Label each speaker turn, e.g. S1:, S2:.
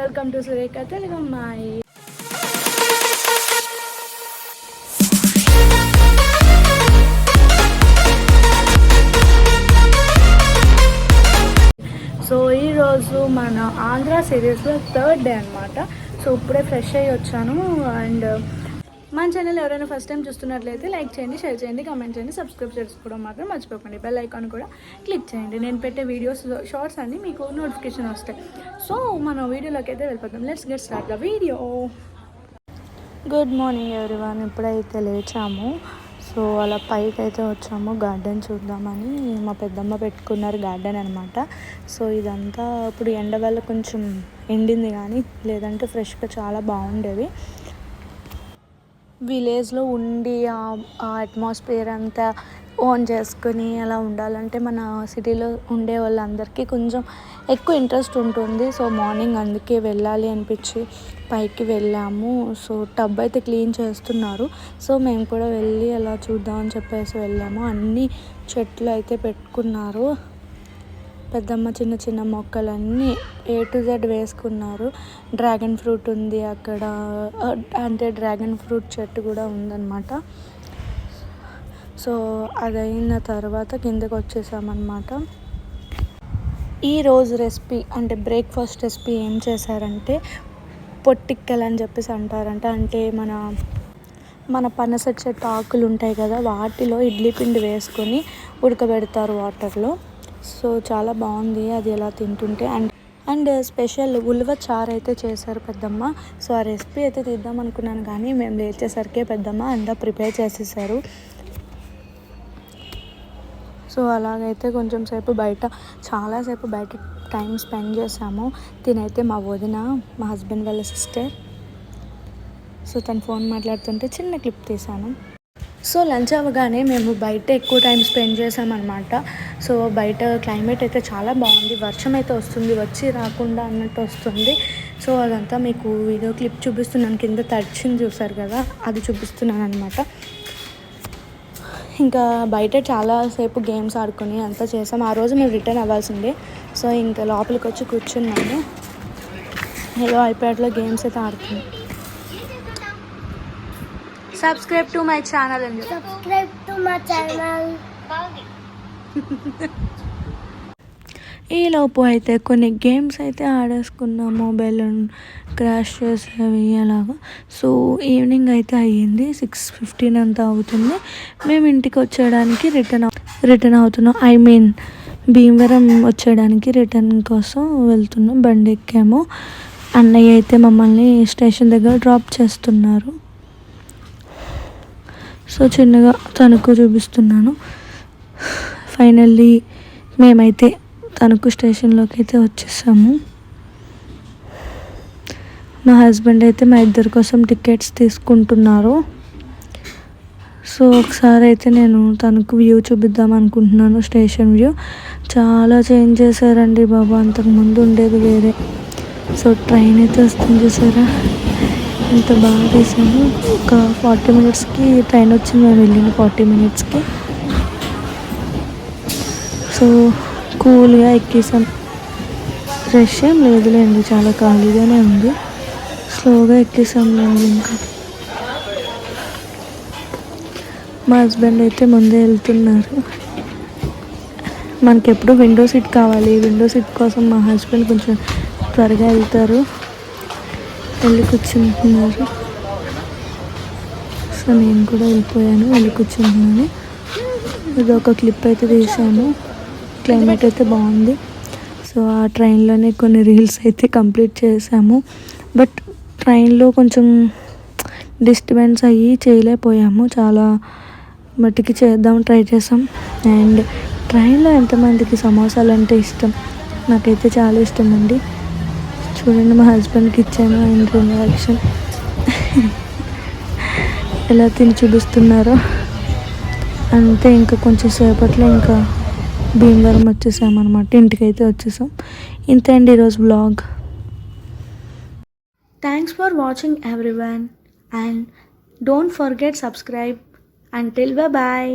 S1: Welcome to Surekha Telugu అమ్మాయి. So ఈరోజు మన ఆంధ్ర సిరీస్లో 3rd డే అనమాట. సో ఇప్పుడే ఫ్రెష్ అయ్యి వచ్చాను. అండ్ మన ఛానల్ ఎవరైనా ఫస్ట్ టైం చూస్తున్నట్లయితే లైక్ చేయండి, షేర్ చేయండి, కామెంట్ చేయండి, సబ్స్క్రైబ్ చేసుకోవడం మాత్రం మర్చిపోకండి. బెల్ ఐకాన్ కూడా క్లిక్ చేయండి. నేను పెట్టే వీడియోస్ షార్ట్స్ అన్నీ మీకు నోటిఫికేషన్ వస్తాయి. సో మనం వీడియోలోకి అయితే వెళ్ళిపోతాం. Let's get start the video. Good morning everyone. ఇప్పుడైతే లేచాము. సో అలా పైకి అయితే వచ్చాము గార్డెన్ చూద్దామని. మా పెద్దమ్మ పెట్టుకున్నారు గార్డెన్ అనమాట. సో ఇదంతా ఇప్పుడు ఎండ వల్ల కొంచెం ఎండింది, కానీ లేదంటే ఫ్రెష్గా చాలా బాగుండేవి. విలేజ్లో ఉండి ఆ అట్మాస్ఫియర్ అంతా ఓన్ చేసుకుని అలా ఉండాలంటే మన సిటీలో ఉండే వాళ్ళందరికీ కొంచెం ఎక్కువ ఇంట్రెస్ట్ ఉంటుంది. సో మార్నింగ్ అందుకే వెళ్ళాలి అనిపించి పైకి వెళ్ళాము. సో టబ్ అయితే క్లీన్ చేస్తున్నారు. సో మేము కూడా వెళ్ళి అలా చూద్దామని చెప్పేసి వెళ్ళాము. అన్ని చెట్లు అయితే పెట్టుకున్నారు. పెద్దమ్మ చిన్న చిన్న మొక్కలన్నీ A to Z వేసుకున్నారు. డ్రాగన్ ఫ్రూట్ ఉంది అక్కడ, అంటే డ్రాగన్ ఫ్రూట్ చెట్టు కూడా ఉందన్నమాట. సో అదైన తర్వాత కిందకి వచ్చేసామన్నమాట. ఈరోజు రెసిపీ అంటే బ్రేక్ఫాస్ట్ రెసిపీ ఏం చేశారంటే పొట్టిక్కలు అని చెప్పేసి అంటారంట. అంటే మన పనస చెట్టు ఆకులు ఉంటాయి కదా, వాటిలో ఇడ్లీ పిండి వేసుకొని ఉడకబెడతారు వాటర్లో. సో చాలా బాగుంది అది ఎలా తింటుంటే. అండ్ స్పెషల్ ఉలువ చారు అయితే చేశారు పెద్దమ్మ. సో ఆ రెసిపీ అయితే తీద్దాం అనుకున్నాను, కానీ మేము లేచేసరికి పెద్దమ్మ అంతా ప్రిపేర్ చేసేసారు. సో అలాగైతే కొంచెం సేపు చాలాసేపు బయట టైం స్పెండ్ చేసాము. తినైతే మా వదిన, మా హస్బెండ్ వాళ్ళ సిస్టర్. సో తను ఫోన్ మాట్లాడుతుంటే చిన్న క్లిప్ తీసాను. సో లంచ్ అవ్వగానే మేము బయట ఎక్కువ టైం స్పెండ్ చేసామన్నమాట. సో బయట క్లైమేట్ అయితే చాలా బాగుంది. వర్షం అయితే వస్తుంది, వచ్చి రాకుండా అన్నట్టు వస్తుంది. సో అదంతా మీకు వీడియో క్లిప్ చూపిస్తున్నాను. కింద తడిచింది చూసారు కదా, అది చూపిస్తున్నాను అనమాట. ఇంకా బయట చాలాసేపు గేమ్స్ ఆడుకొని అంతా చేసాం. ఆ రోజు మేము రిటర్న్ అవ్వాల్సిందే. సో ఇంకా లోపలికి వచ్చి కూర్చున్నాము. ఏదో ఐప్యాడ్లో గేమ్స్ అయితే ఆడుతున్నాం. సబ్స్క్రైబ్ టు మై ఛానల్ అండి.
S2: Subscribe to my channel.
S1: ఈలోపు అయితే కొన్ని గేమ్స్ అయితే ఆడేసుకున్నాం. మొబైల్ క్రాష్ చేసేవి అలాగా. సో ఈవినింగ్ అయితే అయ్యింది, 6:15 అంతా అవుతుంది. మేము ఇంటికి వచ్చేయడానికి రిటర్న్ అవుతున్నాం. భీమవరం వచ్చేయడానికి రిటర్న్ కోసం వెళ్తున్నాం. బండి ఎక్కాము. అన్నయ్య అయితే మమ్మల్ని స్టేషన్ దగ్గర డ్రాప్ చేస్తున్నారు. సో చిన్నగా తణుకు చూపిస్తున్నాను. ఫైనల్లీ మేమైతే తణుకు స్టేషన్లోకి అయితే వచ్చేసాము. మా హస్బెండ్ అయితే మా ఇద్దరి కోసం టికెట్స్ తీసుకుంటున్నారు. సో ఒకసారి అయితే నేను తణుకు వ్యూ చూపిద్దాం అనుకుంటున్నాను. స్టేషన్ వ్యూ చాలా చేంజ్ చేశారండి బాబా, అంతకుముందు ఉండేది వేరే. సో ట్రైన్ అయితే వస్తుంది చూసారా, ఇంత బాగా తీసాము. ఒక 40 మినిట్స్కి ట్రైన్ వచ్చింది. మేము వెళ్ళిన 40 మినిట్స్కి. సో కూల్గా ఎక్కేసాం. రష్ ఏం లేదులేండి, చాలా ఖాళీగానే ఉంది. స్లోగా ఎక్కేసాం మేము. ఇంకా మా హస్బెండ్ అయితే ముందే వెళ్తున్నారు. మనకెప్పుడు విండో సీట్ కావాలి. విండో సీట్ కోసం మా హస్బెండ్ కొంచెం త్వరగా వెళ్తారు, వెళ్ళి కూర్చుంటున్నారు. సో నేను కూడా వెళ్ళి కూర్చుంటున్నాను. ఇది ఒక క్లిప్ అయితే తీసాము. క్లైమేట్ అయితే బాగుంది. సో ఆ ట్రైన్లోనే కొన్ని రీల్స్ అయితే కంప్లీట్ చేసాము. బట్ ట్రైన్లో కొంచెం డిస్టర్బెన్స్ అయ్యి చేయలేకపోయాము. చాలా మట్టికి ట్రై చేసాం. అండ్ ట్రైన్లో ఎంతమందికి సమోసాలు అంటే ఇష్టం? నాకైతే చాలా ఇష్టం అండి. చూడండి మా హస్బెండ్కి ఇచ్చాను, ఆయన రియాక్షన్ ఎలా తిని చూపిస్తున్నారో. అంతే, ఇంకా కొంచెం సేపట్లో ఇంకా భీమవరం వచ్చేసామన్నమాట. ఇంటికైతే వచ్చేసాం. ఇంతే అండి ఈరోజు blog. Thanks for watching everyone and don't forget subscribe. Until by.